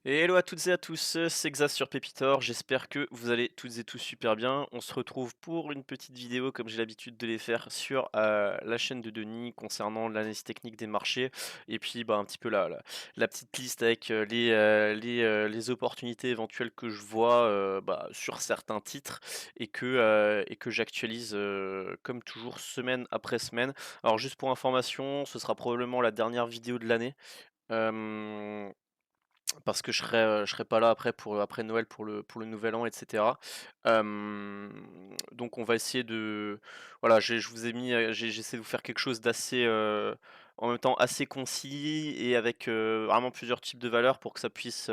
Et hello à toutes et à tous, c'est Xas sur Pépitor, j'espère que vous allez toutes et tous super bien. On se retrouve pour une petite vidéo comme j'ai l'habitude de les faire sur la chaîne de Denis concernant l'analyse technique des marchés et puis un petit peu la petite liste avec les opportunités éventuelles que je vois sur certains titres et que j'actualise comme toujours semaine après semaine. Alors juste pour information, ce sera probablement la dernière vidéo de l'année. Euh, Parce que je serai pas là après pour, après Noël pour le nouvel an et cetera. Donc on va essayer de voilà, je vous ai mis, j'essaie de vous faire quelque chose d'assez, en même temps assez concis et avec, vraiment plusieurs types de valeurs pour que ça puisse,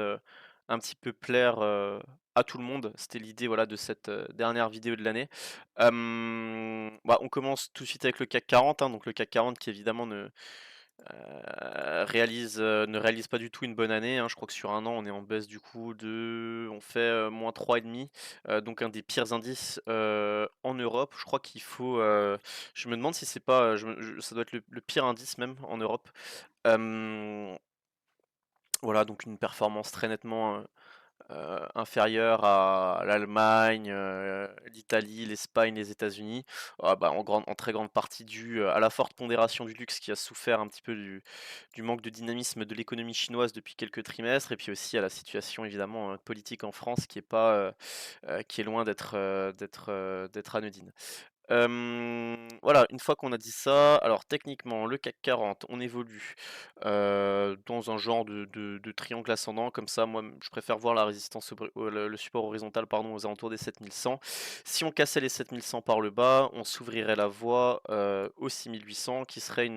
un petit peu plaire, à tout le monde. C'était l'idée, voilà, de cette, dernière vidéo de l'année. On commence tout de suite avec le CAC 40, hein, donc le CAC 40 qui évidemment ne réalise pas du tout une bonne année, hein. Je crois que sur un an, on est en baisse du coup on fait, -3,5, donc un des pires indices, en Europe. Je crois qu'il faut, je me demande si c'est pas, ça doit être le pire indice même en Europe. Hem, voilà, donc une performance très nettement, inférieure à l'Allemagne, l'Italie, l'Espagne, les États-Unis. En très grande partie due, à la forte pondération du luxe qui a souffert un petit peu du manque de dynamisme de l'économie chinoise depuis quelques trimestres et puis aussi à la situation évidemment, politique en France qui est loin d'être anodine. Voilà, une fois qu'on a dit ça, alors techniquement, le CAC 40, on évolue dans un genre de triangle ascendant, comme ça, moi, je préfère voir la résistance, le support horizontal, pardon, aux alentours des 7100. Si on cassait les 7100 par le bas, on s'ouvrirait la voie aux 6800, qui serait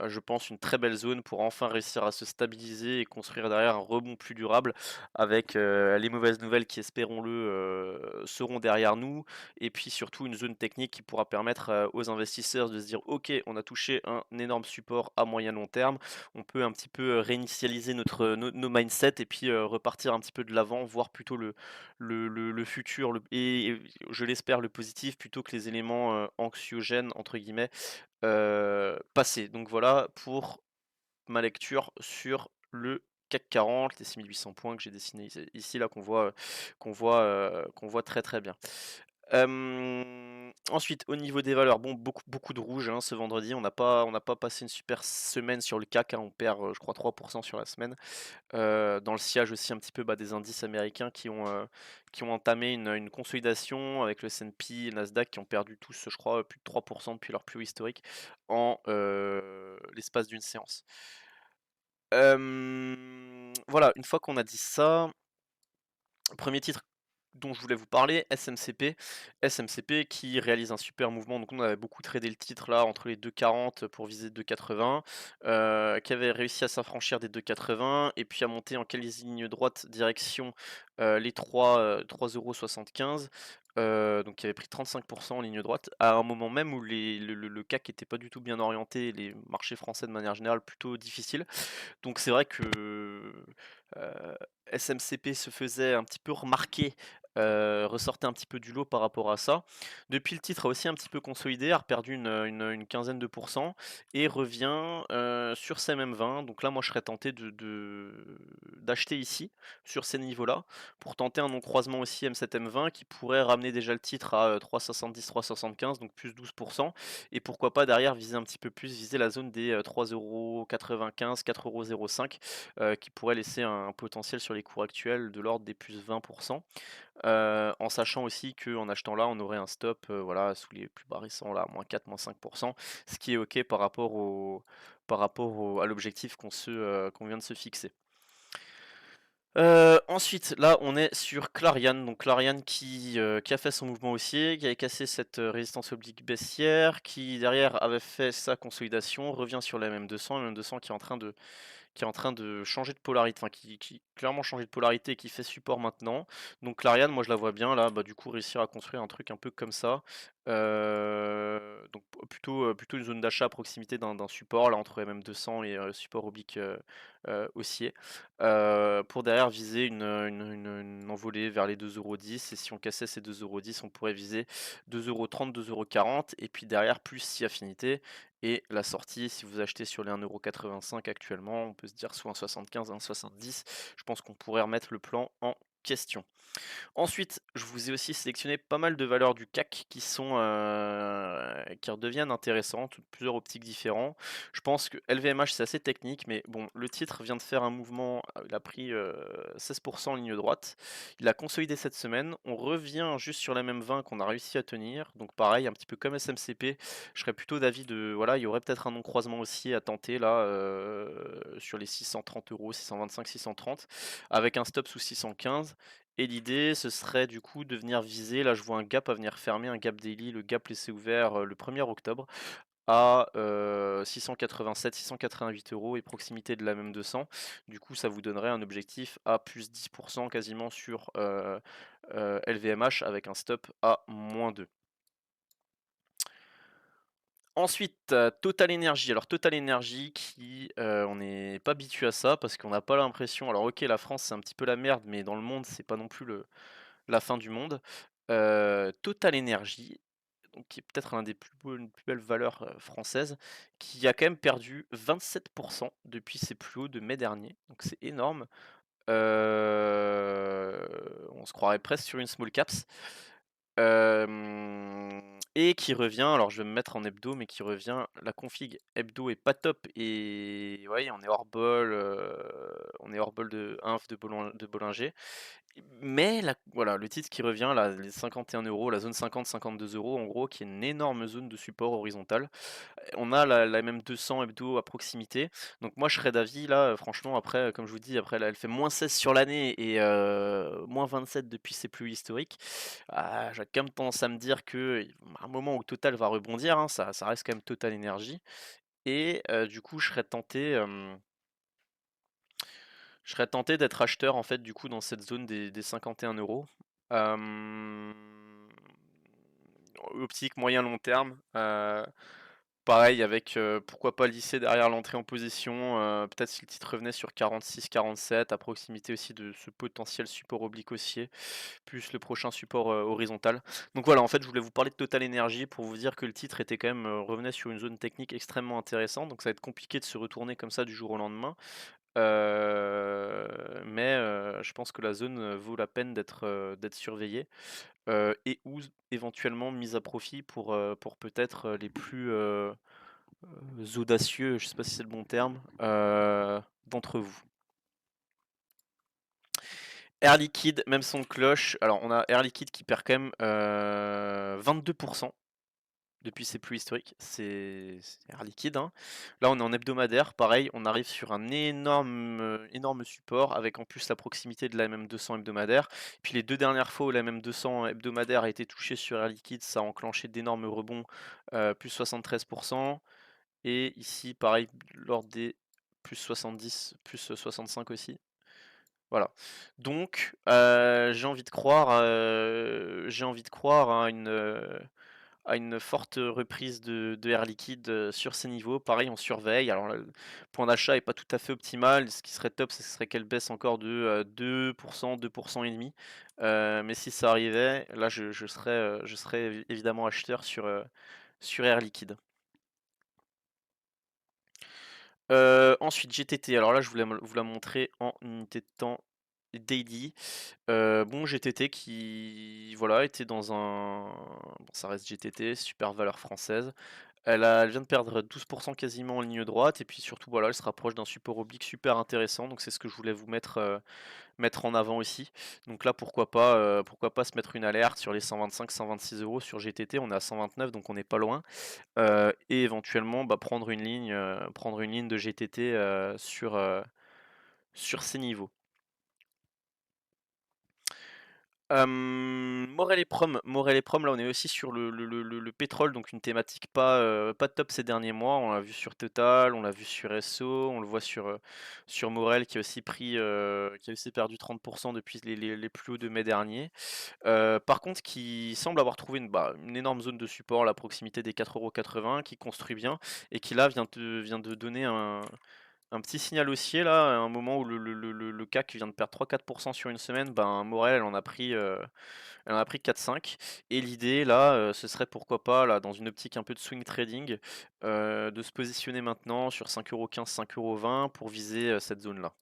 je pense, une très belle zone pour enfin réussir à se stabiliser et construire derrière un rebond plus durable, avec les mauvaises nouvelles qui, espérons-le, seront derrière nous et puis surtout une zone technique qui pourra permettre aux investisseurs de se dire ok, on a touché un énorme support à moyen long terme, on peut un petit peu réinitialiser nos mindsets et puis repartir un petit peu de l'avant, voir plutôt le futur et je l'espère le positif plutôt que les éléments anxiogènes entre guillemets passés. Donc voilà pour ma lecture sur le CAC 40, les 6800 points que j'ai dessinés ici là qu'on voit très très bien. Ensuite, au niveau des valeurs, bon, beaucoup de rouge, hein, ce vendredi. On n'a pas passé une super semaine sur le CAC, hein, on perd, je crois 3% sur la semaine. Dans le sillage aussi un petit peu des indices américains qui ont entamé une consolidation avec le S&P et le Nasdaq qui ont perdu tous, je crois, plus de 3% depuis leur plus haut historique en l'espace d'une séance. Voilà, une fois qu'on a dit ça, premier titre dont je voulais vous parler, SMCP. SMCP qui réalise un super mouvement. Donc on avait beaucoup tradé le titre là entre les 2,40 pour viser 2,80, qui avait réussi à s'affranchir des 2,80 et puis à monter en quasi ligne droite direction les 3,75 €. Donc qui avait pris 35% en ligne droite, à un moment même où le CAC n'était pas du tout bien orienté, les marchés français de manière générale plutôt difficiles. Donc c'est vrai que SMCP se faisait un petit peu remarquer, ressortait un petit peu du lot par rapport à ça. Depuis, le titre a aussi un petit peu consolidé, a reperdu une quinzaine de pourcents et revient sur ces mêmes 20. Donc là, moi, je serais tenté d'acheter ici, sur ces niveaux-là, pour tenter un non-croisement aussi M7-M20 qui pourrait ramener déjà le titre à 3,70, 3,75, donc plus 12%. Et pourquoi pas derrière viser un petit peu plus, viser la zone des 3,95 €, 4,05 €, qui pourrait laisser un potentiel sur les cours actuels de l'ordre des plus 20%. En sachant aussi qu'en achetant là, on aurait un stop voilà, sous les plus bas récents, là, -4, -5%, ce qui est OK à l'objectif qu'on vient de se fixer. Ensuite, là, on est sur Clarian. Donc Clarian qui a fait son mouvement haussier, qui avait cassé cette, résistance oblique baissière, qui derrière avait fait sa consolidation, revient sur la MM200, la MM200 qui est en train de changer de polarité, enfin qui clairement changé de polarité et qui fait support maintenant. Donc Clariane, moi je la vois bien là, du coup réussir à construire un truc un peu comme ça. Donc plutôt une zone d'achat à proximité d'un support là entre MM200 et support oblique haussier. Pour derrière viser une envolée vers les 2,10 € et si on cassait ces 2,10 €, on pourrait viser 2,30 €, 2,40 € et puis derrière plus si affinité Et la sortie, si vous achetez sur les 1,85 € actuellement, on peut se dire soit 1,75, 1,70. Je pense qu'on pourrait remettre le plan en question. Ensuite, je vous ai aussi sélectionné pas mal de valeurs du CAC qui redeviennent intéressantes, plusieurs optiques différents. Je pense que LVMH c'est assez technique, mais bon, le titre vient de faire un mouvement, il a pris 16% en ligne droite. Il a consolidé cette semaine. On revient juste sur la même 20 qu'on a réussi à tenir. Donc pareil, un petit peu comme SMCP, je serais plutôt d'avis de voilà, il y aurait peut-être un non-croisement aussi à tenter là sur les 630 euros, 625, 630, avec un stop sous 615. Et l'idée, ce serait du coup de venir viser, là je vois un gap à venir fermer, un gap daily, le gap laissé ouvert le 1er octobre à 687-688 € et proximité de la même 200. Du coup, ça vous donnerait un objectif à plus 10% quasiment sur LVMH avec un stop à -2. Ensuite, Total Energy. Alors Total Energy qui, on n'est pas habitué à ça parce qu'on n'a pas l'impression, alors OK, la France c'est un petit peu la merde, mais dans le monde c'est pas non plus la fin du monde. Total Energy, donc qui est peut-être l'un des une plus belles valeurs, françaises, qui a quand même perdu 27% depuis ses plus hauts de mai dernier, donc c'est énorme. On se croirait presque sur une small caps. Et qui revient, alors je vais me mettre en hebdo, mais qui revient, la config hebdo est pas top et ouais, on est hors bol de inf de Bollinger. Mais voilà, le titre qui revient là, les 51 €, la zone 50-52 € en gros, qui est une énorme zone de support horizontale. On a la MM200 hebdo à proximité. Donc moi je serais d'avis là, franchement après, comme je vous dis, après là, elle fait -16 sur l'année et -27 depuis ses plus historiques. Ah, j'ai quand même tendance à me dire que à un moment où Total va rebondir, hein, ça reste quand même Total Energy. Et du coup je serais tenté d'être acheteur en fait du coup dans cette zone des 51 €. Hem, Optique moyen long terme, pareil avec, pourquoi pas lisser derrière l'entrée en position, peut-être si le titre revenait sur 46-47 à proximité aussi de ce potentiel support oblique haussier, plus le prochain support, horizontal. Donc voilà, en fait, je voulais vous parler de Total Energy pour vous dire que le titre était quand même, revenait sur une zone technique extrêmement intéressante, donc ça va être compliqué de se retourner comme ça du jour au lendemain. Mais je pense que la zone, vaut la peine d'être surveillée, et ou éventuellement mise à profit pour peut-être, les plus, audacieux, je sais pas si c'est le bon terme, d'entre vous. Air Liquide, même son de cloche. Alors on a Air Liquide qui perd quand même 22% depuis ses plus historiques. C'est Air Liquide, hein. Là on est en hebdomadaire, pareil, on arrive sur un énorme support avec en plus la proximité de la MM200 hebdomadaire. Puis les deux dernières fois où la MM200 hebdomadaire a été touchée sur Air Liquide, ça a enclenché d'énormes rebonds, plus 73%. Et ici pareil, lors des plus 70, plus 65 aussi. Voilà. Donc, j'ai envie de croire à une forte reprise de Air Liquide, sur ces niveaux. Pareil, on surveille. Alors le point d'achat est pas tout à fait optimal. Ce qui serait top, ce serait qu'elle baisse encore de, 2%, 2,5 %. Mais si ça arrivait, là je serais évidemment acheteur sur Air Liquide. Ensuite GTT, alors là je voulais vous la montrer en unité de temps daily. Bon GTT qui voilà était dans un bon ça reste GTT, super valeur française. Elle vient de perdre 12% quasiment en ligne droite et puis surtout voilà, elle se rapproche d'un support oblique super intéressant, donc c'est ce que je voulais vous mettre en avant aussi. Donc là pourquoi pas se mettre une alerte sur les 125-126 € sur GTT, on est à 129 donc on n'est pas loin. Et éventuellement, bah, prendre une ligne de GTT, sur ces niveaux. Morel et Prom, là, on est aussi sur le pétrole, donc une thématique pas top ces derniers mois. On l'a vu sur Total, on l'a vu sur Esso, on le voit sur Morel qui a aussi perdu 30% depuis les plus hauts de mai dernier. Par contre, qui semble avoir trouvé une énorme zone de support à la proximité des 4,80 €, qui construit bien et qui là vient de donner un un petit signal haussier là, à un moment où le CAC vient de perdre 3-4 sur une semaine, ben, Morel elle en a pris 4-5 et l'idée là, ce serait pourquoi pas là, dans une optique un peu de swing trading, de se positionner maintenant sur 5,15 €, 5,20 € pour viser, cette zone-là.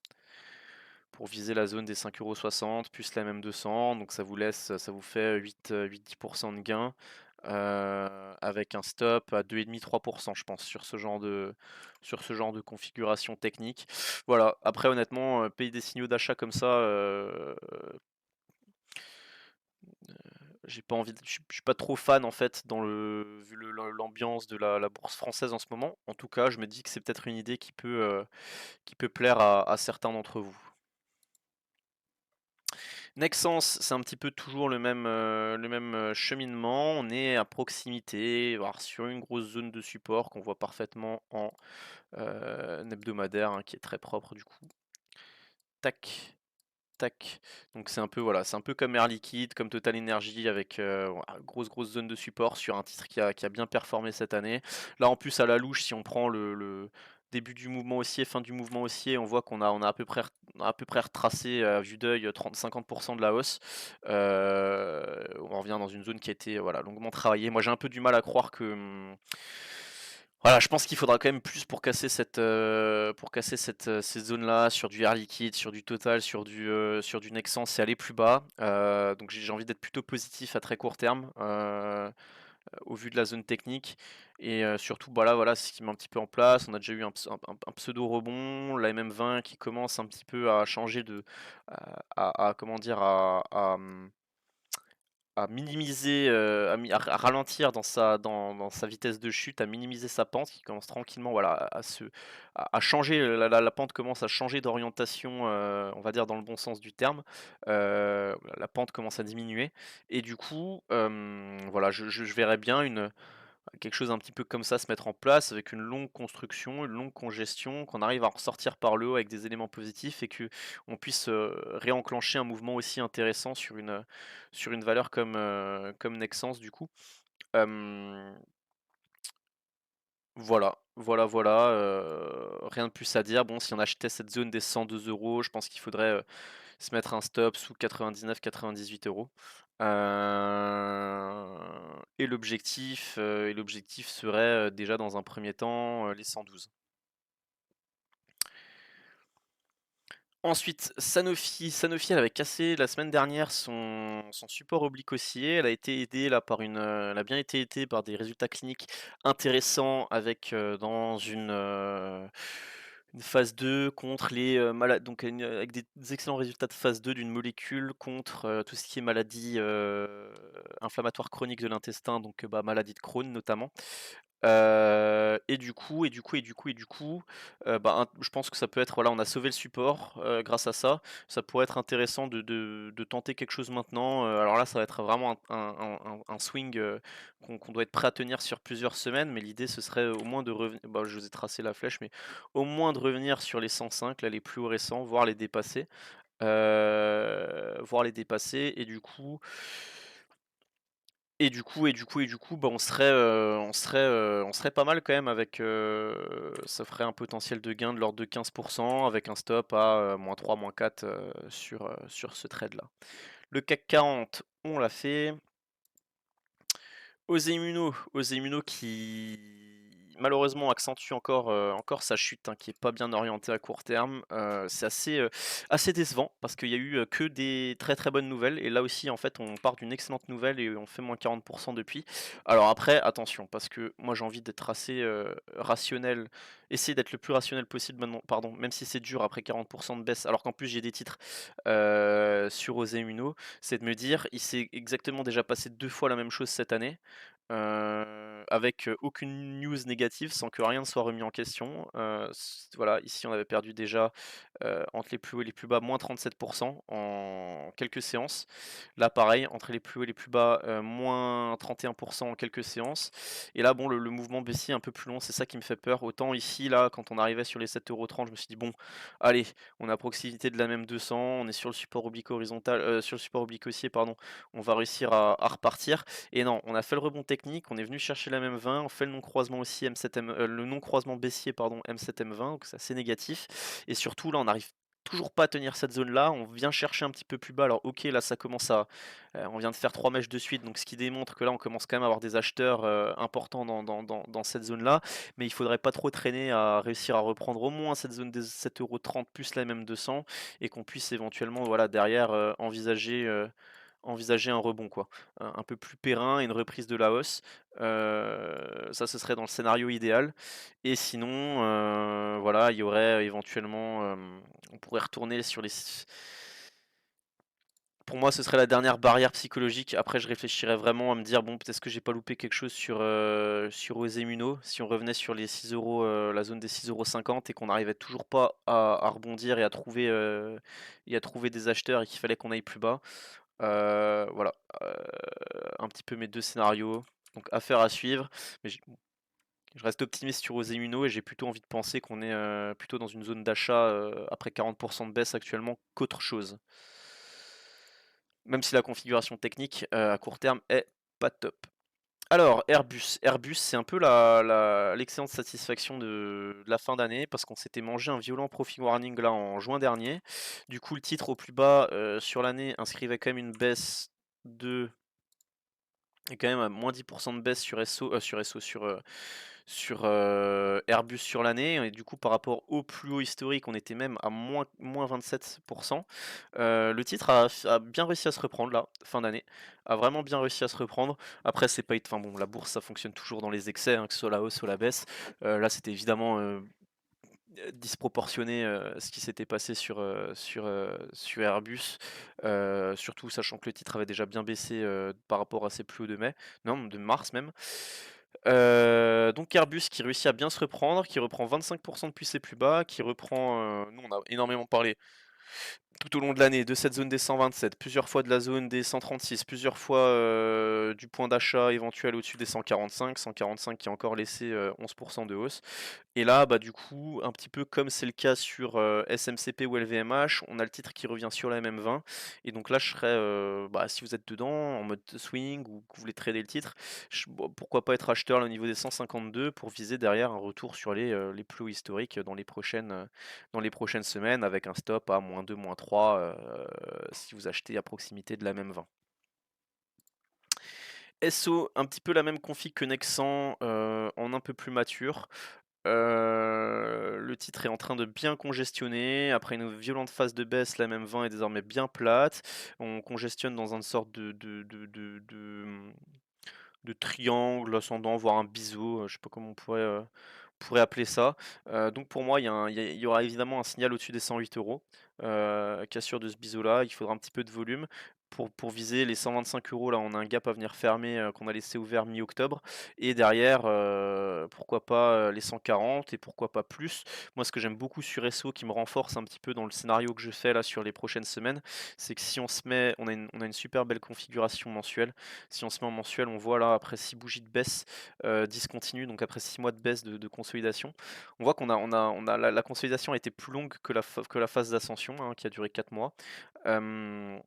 Pour viser la zone des 5,60 € plus la MM200, donc ça vous fait 8-10 de gain, avec un stop à 2,5-3 je pense sur ce genre de configuration technique. Voilà, après honnêtement, payer des signaux d'achat comme ça, j'ai pas envie je suis pas trop fan en fait dans vu l'ambiance de la bourse française en ce moment. En tout cas, je me dis que c'est peut-être une idée qui peut plaire à certains d'entre vous. Nexens, c'est un petit peu toujours le même, cheminement. On est à proximité, voire sur une grosse zone de support qu'on voit parfaitement en, hebdomadaire, hein, qui est très propre du coup. Tac, tac. Donc c'est un peu voilà, c'est un peu comme Air Liquide, comme Total Energy avec, voilà, grosse zone de support sur un titre qui a bien performé cette année. Là en plus à la louche, si on prend le début du mouvement haussier, fin du mouvement haussier, on voit on a à peu près retracé à vue d'œil 30-50 de la hausse. On revient dans une zone qui a été, voilà, longuement travaillée. Moi j'ai un peu du mal à croire que, voilà, je pense qu'il faudra quand même plus pour casser ces zones-là sur du Air Liquide, sur du Total, sur du Nexans et aller plus bas. Donc j'ai envie d'être plutôt positif à très court terme, au vu de la zone technique et surtout, bah, là, voilà, c'est ce qui met un petit peu en place. On a déjà eu un pseudo rebond, la MM20 qui commence un petit peu à changer à comment dire? À minimiser, à ralentir dans sa vitesse de chute, à minimiser sa pente qui commence tranquillement, voilà, à changer, la pente commence à changer d'orientation, on va dire dans le bon sens du terme. La pente commence à diminuer et du coup, voilà, je verrais bien quelque chose un petit peu comme ça se mettre en place avec une longue construction, une longue congestion, qu'on arrive à en ressortir par le haut avec des éléments positifs et que on puisse, réenclencher un mouvement aussi intéressant sur une valeur comme Nexans du coup. Hem, voilà, rien de plus à dire. Bon, si on achetait cette zone des 102 €, je pense qu'il faudrait, se mettre un stop sous 99-98 €. Et l'objectif serait, déjà dans un premier temps, les 112. Ensuite, Sanofi, elle avait cassé la semaine dernière son support oblique haussier. Elle a été aidée là elle a bien été aidée par des résultats cliniques intéressants avec, dans une phase 2 contre les, malades donc avec des excellents résultats de phase 2 d'une molécule contre, tout ce qui est maladie, inflammatoire chronique de l'intestin, donc, bah, maladie de Crohn notamment. Bah, je pense que ça peut être voilà, on a sauvé le support, grâce à ça. Ça pourrait être intéressant de tenter quelque chose maintenant, alors là, ça va être vraiment un swing, qu'on doit être prêt à tenir sur plusieurs semaines, mais l'idée ce serait au moins de revenir. Bah, je vous ai tracé la flèche, mais au moins de revenir sur les 105 là, les plus hauts récents, voire les dépasser bah, on serait pas mal quand même avec, ça ferait un potentiel de gain de l'ordre de 15 avec un stop à, -3, -4, sur ce trade-là. Le CAC 40, on l'a fait. Ose Immuno qui malheureusement accentue encore sa chute, hein, qui est pas bien orientée à court terme. C'est assez décevant parce qu'il y a eu, que des très, très bonnes nouvelles et là aussi en fait on part d'une excellente nouvelle et on fait -40 depuis. Alors après attention parce que moi j'ai envie d'être assez, rationnel, essayer d'être le plus rationnel possible maintenant pardon, même si c'est dur après 40 de baisse alors qu'en plus j'ai des titres, sur Ose Immuno, c'est de me dire: «Il s'est exactement déjà passé 2 fois la même chose cette année». Avec, aucune news négative, sans que rien ne soit remis en question. Voilà, ici on avait perdu déjà, entre les plus hauts et les plus bas, -37 en quelques séances. Là pareil, entre les plus hauts et les plus bas, -31 en quelques séances. Et là bon, le mouvement baissier est un peu plus long, c'est ça qui me fait peur. Autant ici, là, quand on arrivait sur les 7,30 €, je me suis dit: «Bon, allez, on est à proximité de la même 200, on est sur le support oblique horizontal, sur le support oblique haussier pardon, on va réussir à repartir». Et non, on a fait le rebond technique technique, on est venu chercher la M20, on fait le non-croisement aussi le non-croisement baissier pardon, M7-M20, donc c'est assez négatif et surtout là, on n'arrive toujours pas à tenir cette zone-là, on vient chercher un petit peu plus bas. Alors OK, là ça commence à on vient de faire 3 mèches de suite, donc ce qui démontre que là, on commence quand même à avoir des acheteurs, importants dans cette zone-là, mais il faudrait pas trop traîner à réussir à reprendre au moins cette zone des 7,30 € plus la MM200 et qu'on puisse éventuellement, voilà, derrière, envisager un rebond quoi, un peu plus périn et une reprise de la hausse. Ça, ce serait dans le scénario idéal et sinon, voilà, il y aurait éventuellement, on pourrait retourner sur les pour moi, ce serait la dernière barrière psychologique. Après, je réfléchirais vraiment à me dire: «Bon, peut-être que j'ai pas loupé quelque chose sur Osemuno». Si on revenait sur les 6 €, la zone des 6,50 € et qu'on n'arrivait toujours pas à rebondir et à trouver des acheteurs et qu'il fallait qu'on aille plus bas. Voilà, un petit peu mes 2 scénarios, donc affaire à suivre, mais je reste optimiste sur Osemuno et j'ai plutôt envie de penser qu'on est, plutôt dans une zone d'achat, après 40 de baisse actuellement qu'autre chose. Même si la configuration technique, à court terme est pas top. Alors Airbus. Airbus, c'est un peu l'excellente satisfaction de la fin d'année parce qu'on s'était mangé un violent profit warning là en juin dernier. Du coup, le titre au plus bas, sur l'année inscrivait quand même une baisse de et quand même à moins 10 de baisse sur SO, Airbus sur l'année et du coup par rapport au plus haut historique, on était même à moins 27. Le titre a bien réussi à se reprendre là, fin d'année, a vraiment bien réussi à se reprendre. Après c'est pas enfin bon, la bourse ça fonctionne toujours dans les excès, hein, que ce soit la hausse ou la baisse. Là c'était évidemment, disproportionné, ce qui s'était passé sur Airbus, surtout sachant que le titre avait déjà bien baissé, par rapport à ses plus hauts de mai, non de mars même. Donc Airbus qui réussit à bien se reprendre, qui reprend 25 depuis ses plus bas, qui reprend, nous on a énormément parlé tout au long de l'année de cette zone des 127, plusieurs fois de la zone des 136, plusieurs fois, du point d'achat éventuel au-dessus des 145, 145 qui a encore laissé, 11 de hausse. Et là, bah, du coup, un petit peu comme c'est le cas sur, SMCP ou LVMH, on a le titre qui revient sur la MM20 et donc là, je serais, bah, si vous êtes dedans en mode swing ou que vous voulez trader le titre, bon, pourquoi pas être acheteur là, au niveau des 152 pour viser derrière un retour sur les plus hauts historiques dans les prochaines semaines avec un stop à -2, -3, si vous achetez à proximité de la MM20. SO, un petit peu la même config que Nexan, en un peu plus mature. Le titre est en train de bien congestionner. Après une violente phase de baisse, la même 20 est désormais bien plate. On congestionne dans une sorte de triangle ascendant, voire un biseau, je sais pas comment pourrait appeler ça. Donc pour moi, il y aura évidemment un signal au-dessus des 108 €, cassure de ce biseau-là. Il faudra un petit peu de volume. Pour viser les 125 €, là, on a un gap à venir fermer, qu'on a laissé ouvert mi-octobre et derrière, pourquoi pas, les 140 et pourquoi pas plus. Moi, ce que j'aime beaucoup sur SO qui me renforce un petit peu dans le scénario que je fais là sur les prochaines semaines, c'est que si on se met on a une super belle configuration mensuelle. Si on se met en mensuel, on voit là après 6 bougies de baisse, discontinue, donc après 6 mois de baisse de consolidation, on voit qu'on a la consolidation a été plus longue que la phase d'ascension, hein, qui a duré 4 mois. Hem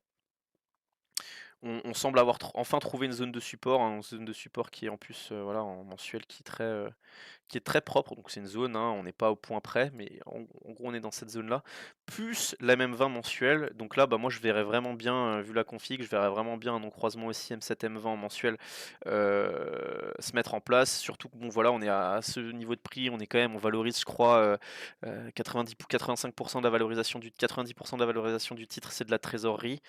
on semble avoir enfin trouvé une zone de support, hein, une zone de support qui est en plus, voilà, en mensuel qui est très propre, donc c'est une zone, hein, on n'est pas au point près, mais en gros on est dans cette zone-là. Plus la même 20 mensuelle, donc là, bah, moi je verrais vraiment bien, vu la config, je verrais vraiment bien un non-croisement aussi M7 M20 en mensuel, se mettre en place. Surtout que bon voilà, on est à ce niveau de prix, on valorise je crois, 90 ou 85 de la valorisation du 90 de la valorisation du titre, c'est de la trésorerie,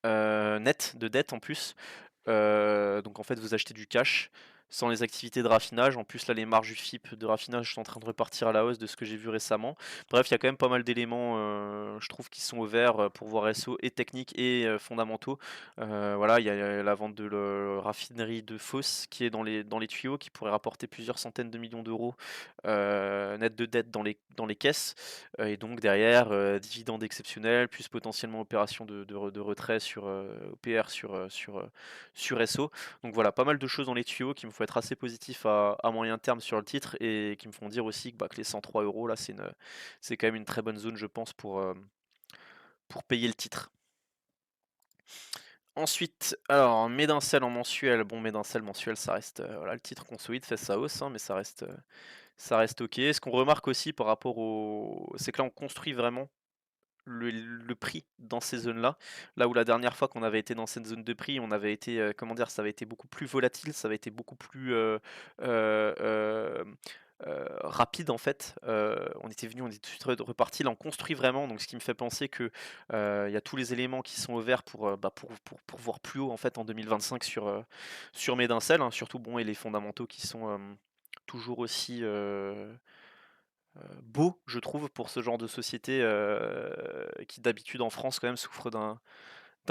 nette de dette en plus. Donc en fait, vous achetez du cash sans les activités de raffinage. En plus, là, les marges UFIP de raffinage sont en train de repartir à la hausse de ce que j'ai vu récemment. Bref, il y a quand même pas mal d'éléments, je trouve, qui sont au vert pour voir SO et techniques et fondamentaux. Voilà, il y a la vente de la raffinerie de Fos qui est dans les tuyaux, qui pourrait rapporter plusieurs centaines de millions d'euros net de dette dans les caisses. Et donc derrière, dividendes exceptionnels, plus potentiellement opération de retrait sur OPR sur SO. Donc voilà, pas mal de choses dans les tuyaux qui me font être assez positif à moyen terme sur le titre et qui me font dire aussi que, bah, que les 103 € là, c'est quand même une très bonne zone, je pense, pour payer le titre. Ensuite, alors Médincel en mensuel, bon Médincel mensuel ça reste, voilà le titre consolide fait sa hausse, hein, mais ça reste OK. Ce qu'on remarque aussi par rapport au c'est que là on construit vraiment le prix dans ces zones-là. Là où la dernière fois qu'on avait été dans cette zone de prix, on avait été, comment dire? Ça avait été beaucoup plus volatile, ça avait été beaucoup plus, rapide en fait. On était venu, on est tout de suite reparti. Là, on construit vraiment, donc ce qui me fait penser que, il y a tous les éléments qui sont ouverts pour, bah, pour voir plus haut en fait en 2025 sur Médincel, hein. Surtout bon et les fondamentaux qui sont, toujours aussi, beau, je trouve, pour ce genre de société, qui d'habitude en France quand même souffre d'un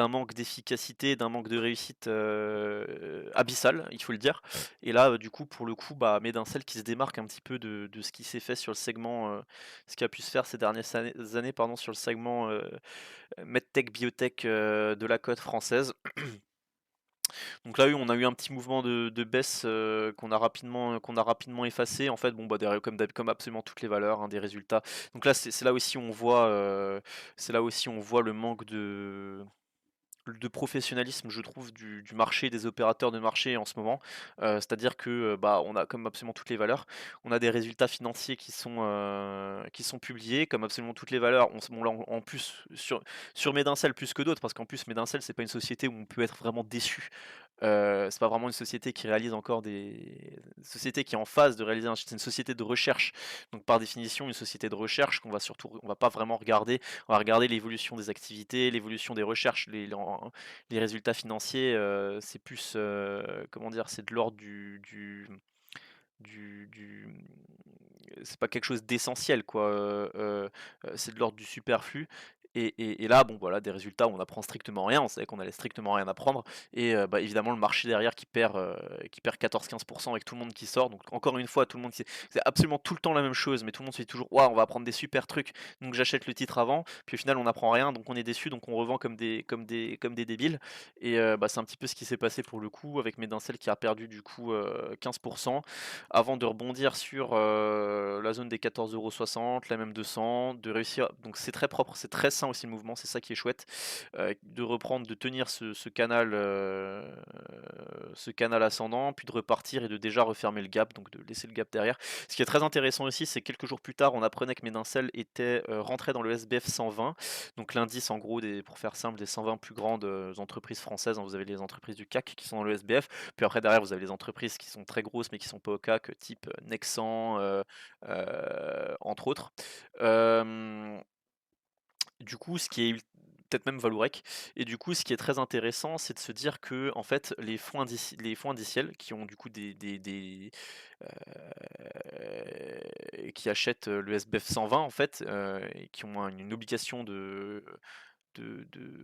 manque d'efficacité, d'un manque de réussite, abyssal, il faut le dire. Et là, du coup, pour le coup, bah, Medincel qui se démarque un petit peu de ce qui s'est fait sur le segment, ce qui a pu se faire ces dernières années, pardon, sur le segment, medtech, biotech, de la cote française. Donc là, oui, on a eu un petit mouvement de baisse, qu'on a rapidement effacé. En fait, bon, bah, comme absolument toutes les valeurs, hein, des résultats. Donc là, c'est là aussi où on voit, c'est là aussi où on voit le manque de professionnalisme, je trouve, du marché, des opérateurs de marché en ce moment. C'est-à-dire que, bah, on a comme absolument toutes les valeurs, on a des résultats financiers qui sont publiés, comme absolument toutes les valeurs. Bon là, en plus, sur Medincel plus que d'autres, parce qu'en plus Medincel, c'est pas une société où on peut être vraiment déçu. C'est pas vraiment une société qui réalise encore des société qui est en phase de réaliser c'est une société de recherche. Donc par définition, une société de recherche on va pas vraiment regarder. On va regarder l'évolution des activités, l'évolution des recherches, les résultats financiers, c'est plus, comment dire? C'est de l'ordre du c'est pas quelque chose d'essentiel quoi, c'est de l'ordre du superflu et là, bon, voilà, des résultats où on apprend strictement rien, on savait qu'on allait strictement rien apprendre et bah, évidemment le marché derrière qui perd 14-15 avec tout le monde qui sort, donc encore une fois, tout le monde c'est absolument tout le temps la même chose, mais tout le monde se dit toujours: «Waouh, on va apprendre des super trucs», donc j'achète le titre avant, puis au final on n'apprend rien, donc on est déçu, donc on revend comme des débiles et bah, c'est un petit peu ce qui s'est passé pour le coup avec Medincel qui a perdu du coup, 15 avant de rebondir sur, la zone des 14,60 €, la même 200, de réussir donc c'est très propre, c'est très sain aussi le mouvement, c'est ça qui est chouette, de reprendre, de tenir ce canal ascendant, puis de repartir et de déjà refermer le gap, donc de laisser le gap derrière. Ce qui est très intéressant aussi, c'est quelques jours plus tard, on apprenait que Medincel était, rentré dans le SBF 120, donc l'indice en gros pour faire simple, des 120 plus grandes, entreprises françaises, hein. Vous avez les entreprises du CAC qui sont dans le SBF, puis après derrière vous avez les entreprises qui sont très grosses mais qui sont pas au CAC, type, Nexan, entre autres. Hem, du coup, ce qui est peut-être même Vallourec et du coup, ce qui est très intéressant, c'est de se dire que en fait, les fonds indiciels qui ont du coup qui achètent, le SBF 120 en fait, et qui ont une obligation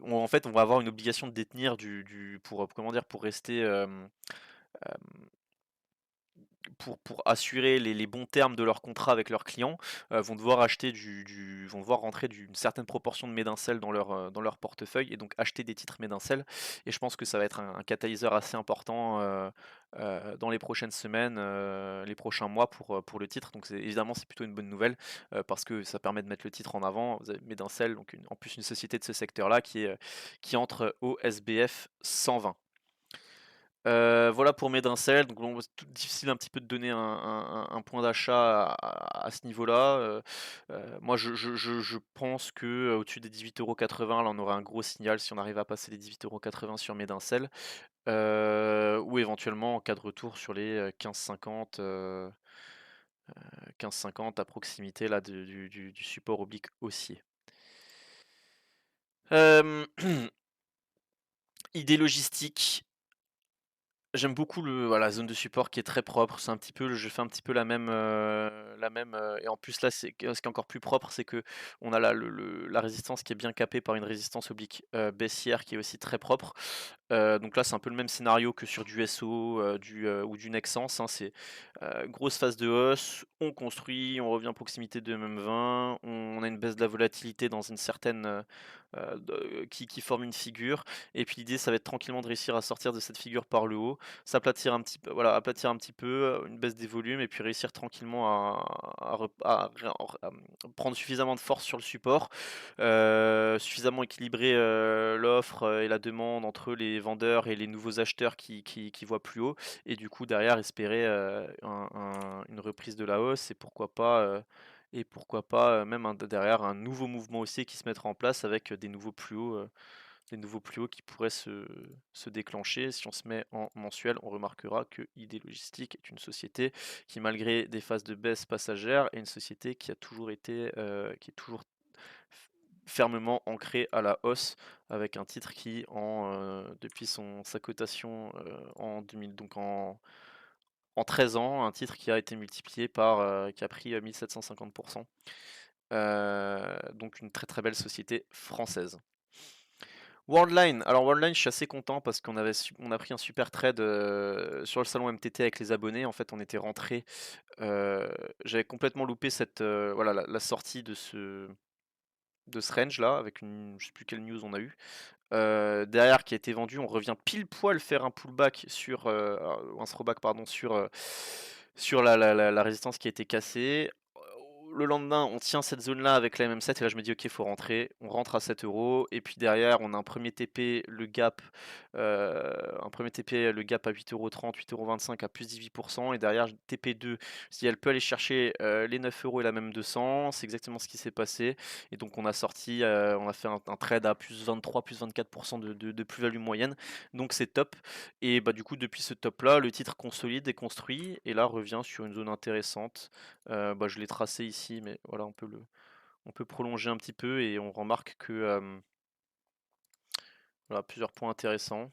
en fait, on va avoir une obligation de détenir pour, comment dire? Pour rester, pour assurer les bons termes de leur contrat avec leurs clients, vont devoir acheter vont devoir rentrer d'une certaine proportion de Medincel dans leur portefeuille et donc acheter des titres Medincel et je pense que ça va être un catalyseur assez important, dans les prochaines semaines, les prochains mois pour le titre. Donc c'est plutôt une bonne nouvelle, parce que ça permet de mettre le titre en avant. Vous avez Medincel, donc en plus une société de ce secteur-là qui entre au SBF 120. Voilà pour Medincel, donc bon, c'est tout difficile un petit peu de donner un point d'achat à ce niveau-là, moi je pense que, au-dessus des 18,80 €, là on aurait un gros signal si on arrive à passer les 18,80 € sur Medincel, ou éventuellement en cas de retour sur les, 15,50, 15,50 à proximité là du support oblique haussier. Hem, idée logistique. J'aime beaucoup la zone de support qui est très propre. C'est un petit peu je fais un petit peu et en plus là, ce qui est encore plus propre, c'est que on a la résistance qui est bien capée par une résistance oblique, baissière qui est aussi très propre. Donc là, c'est un peu le même scénario que sur du SO, ou du Nexence, hein. C'est, grosse phase de hausse, on construit, on revient à proximité de MM20, on a une baisse de la volatilité dans une certaine, qui forme une figure et puis l'idée, ça va être tranquillement de réussir à sortir de cette figure par le haut, s'aplatir un petit peu, voilà, aplatir un petit peu, une baisse des volumes et puis réussir tranquillement à prendre suffisamment de force sur le support, suffisamment équilibrer, l'offre, et la demande entre les vendeurs et les nouveaux acheteurs qui voient plus haut et du coup derrière espérer, une reprise de la hausse et pourquoi pas, même derrière un nouveau mouvement haussier qui se mettra en place avec, des nouveaux plus hauts qui pourraient se déclencher. Si on se met en mensuel, on remarquera que ID Logistique est une société qui, malgré des phases de baisse passagère, est une société qui a toujours été, qui est toujours fermement ancrée à la hausse, avec un titre qui, depuis sa cotation en 2000, donc en 13 ans, un titre qui a été multiplié qui a pris 1750%. Donc une très très belle société française. Worldline, alors Worldline, je suis assez content parce on a pris un super trade sur le salon MTT avec les abonnés. En fait, on était rentré, j'avais complètement loupé voilà, la sortie de ce range là, avec je sais plus quelle news on a eu. Derrière qui a été vendu, on revient pile poil faire un pullback un throwback pardon, sur la résistance qui a été cassée. Le lendemain, on tient cette zone-là avec la MM7 et là je me dis ok, il faut rentrer. On rentre à 7 euros et puis derrière on a un premier TP, le gap à 8,30 €, 8,25 € à plus 18% et derrière TP2, si elle peut aller chercher les 9 euros et la même 200, c'est exactement ce qui s'est passé. Et donc on a fait un trade à plus 23, plus 24% de plus-value moyenne. Donc c'est top. Et bah du coup depuis ce top là, le titre consolide et construit et là revient sur une zone intéressante. Bah, je l'ai tracé ici, mais voilà, on peut prolonger un petit peu et on remarque que voilà, plusieurs points intéressants.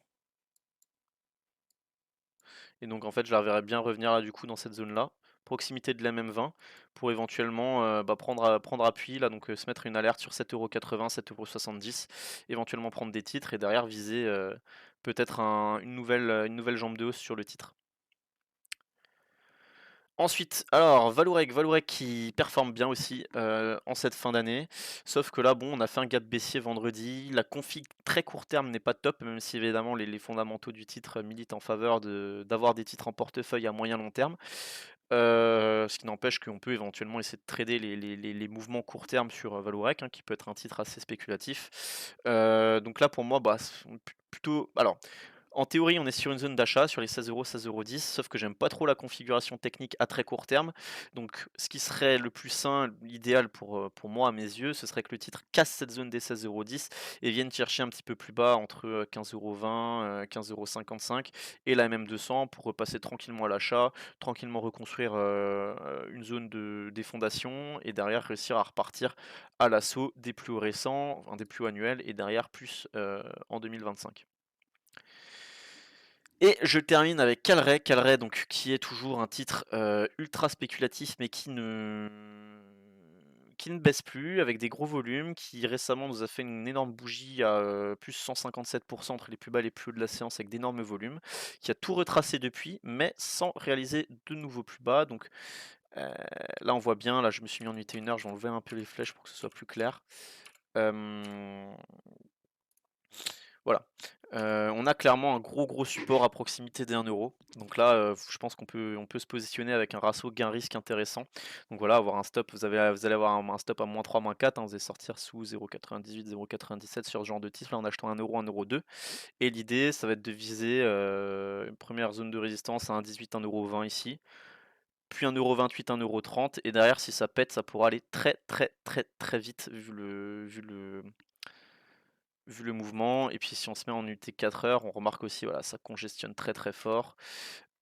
Et donc en fait, je la reverrais bien revenir là du coup dans cette zone-là, proximité de la MM20, pour éventuellement bah, prendre appui là, donc se mettre une alerte sur 7,80 €, 7,70 €, éventuellement prendre des titres et derrière viser peut-être une nouvelle jambe de hausse sur le titre. Ensuite, alors Vallourec qui performe bien aussi en cette fin d'année. Sauf que là, bon, on a fait un gap baissier vendredi. La config très court terme n'est pas top, même si évidemment les fondamentaux du titre militent en faveur d'avoir des titres en portefeuille à moyen long terme. Ce qui n'empêche qu'on peut éventuellement essayer de trader les mouvements court terme sur Vallourec, hein, qui peut être un titre assez spéculatif. Donc là, pour moi, bah, plutôt. Alors, en théorie, on est sur une zone d'achat sur les 16 €, 16,10 €, sauf que j'aime pas trop la configuration technique à très court terme. Donc, ce qui serait le plus sain, l'idéal pour moi, à mes yeux, ce serait que le titre casse cette zone des 16,10 € et vienne chercher un petit peu plus bas entre 15,20 €, 15,55 € et la MM200 pour repasser tranquillement à l'achat, tranquillement reconstruire une zone des fondations et derrière réussir à repartir à l'assaut des plus hauts récents, enfin, des plus hauts annuels et derrière plus en 2025. Et je termine avec Calray donc qui est toujours un titre ultra spéculatif mais qui ne baisse plus avec des gros volumes, qui récemment nous a fait une énorme bougie à plus 157% entre les plus bas et les plus hauts de la séance avec d'énormes volumes, qui a tout retracé depuis mais sans réaliser de nouveaux plus bas. Donc là on voit bien, là je me suis mis en unité 1 heure, je vais enlever un peu les flèches pour que ce soit plus clair. Voilà. On a clairement un gros support à proximité des 1 €. Donc là, je pense on peut se positionner avec un ratio gain-risque intéressant. Donc voilà, avoir un stop, vous allez avoir un stop à -3, -4, hein, vous allez sortir sous 0,98, 0,97 sur ce genre de titre là en achetant 1 €, 1,02 € et l'idée, ça va être de viser, une première zone de résistance à 1,18, 1,20 € ici, puis 1,28 €, 1,30 € et derrière si ça pète, ça pourra aller très, très, très, très vite vu le mouvement. Et puis si on se met en UT 4 heures, on remarque aussi, voilà, ça congestionne très très fort.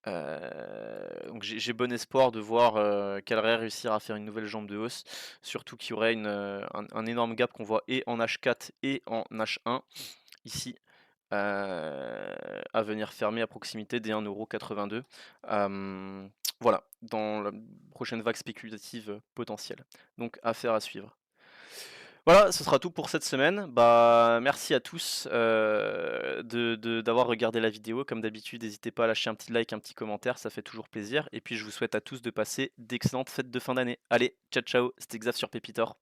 Donc j'ai bon espoir de voir Calray réussir à faire une nouvelle jambe de hausse, surtout qu'il y aurait un énorme gap qu'on voit et en H4 et en H1 ici. À venir fermer à proximité des 1,82 €. Voilà, dans la prochaine vague spéculative potentielle. Donc affaire à suivre. Voilà, ce sera tout pour cette semaine. Bah, merci à tous, d'avoir regardé la vidéo. Comme d'habitude, n'hésitez pas à lâcher un petit like, un petit commentaire, ça fait toujours plaisir et puis je vous souhaite à tous de passer d'excellentes fêtes de fin d'année. Allez, ciao, ciao, c'était Xav sur Pépitor.